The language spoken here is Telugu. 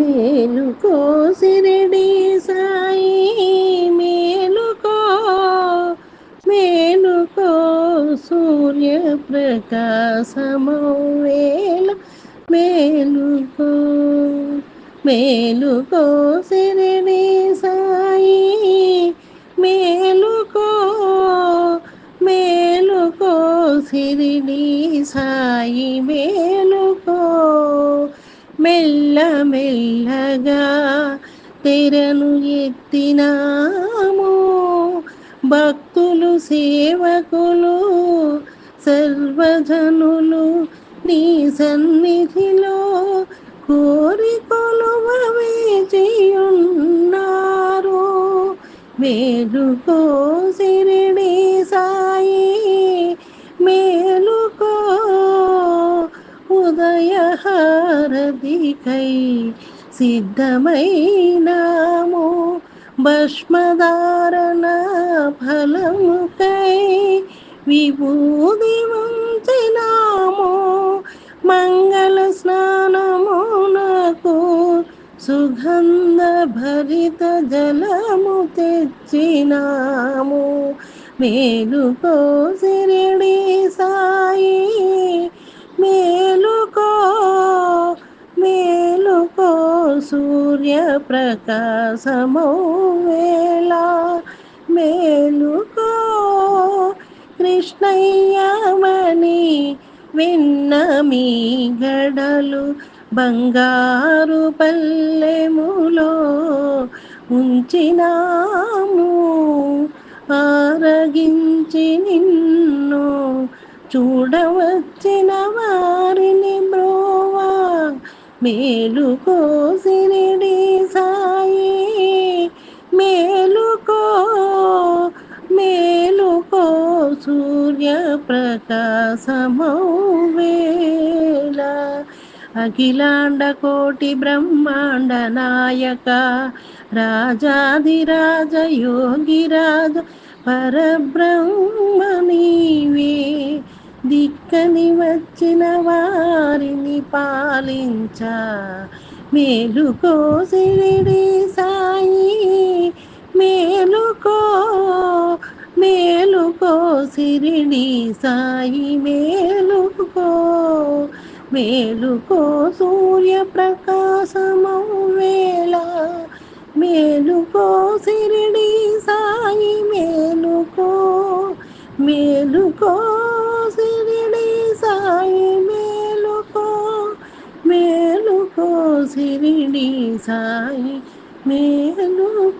మేలుకో సిరిడి సాయి మేలుకో మేలుకో సూర్యప్రకాశమౌ వేళ మేలుకో మేలుకో సిరిడి సాయి మేలుకో మేలుకో సిరిడి సాయి మేలుకో మెల్ల మెల్లగా తెరను ఎత్తినాము భక్తులు సేవకులు సర్వజనులు నీ సన్నిధిలో కోరికొలువ వేచియున్నారు మేలుకో సిరిడి సాయి మేలుకో ఉదయహారతికై సిద్ధమైనాము భస్మధారణ ఫలముకై విభూది వంచినాము మంగళ స్నానమునకు సుగంధ భరిత జలము తెచ్చినాము మేలుకో సిరిడి సాయి మేలుకో మేలుకో సూర్యప్రకాశమౌ వేళ మేలుకో కృష్ణయ్యమణి విన్న మీ గడలు బంగారు పల్లెములో ఉంచినాము ఆరగించి నిన్ను చూడవచ్చిన వారిని బ్రోవా మేలుకో సిరిడి సాయి మేలుకో మేలుకో సూర్యప్రకాశమౌ వేళ అఖిలాండ కోటి బ్రహ్మాండ నాయక రాజాధిరాజ యోగిరాజ పరబ్రహ్మ నీవే దిక్కని వచ్చిన వారిని పాలించ మేలుకో సిరిడి సాయి మేలుకో మేలుకో సిరిడి సాయి మేలుకో మేలుకో సూర్యప్రకాశమౌ వేళ మేలుకో సిరిడి సాయి మేలుకో మేలుకో సిరిడి సాయి మేలుకో మేలుకో సిరిడి సాయి మేలుకో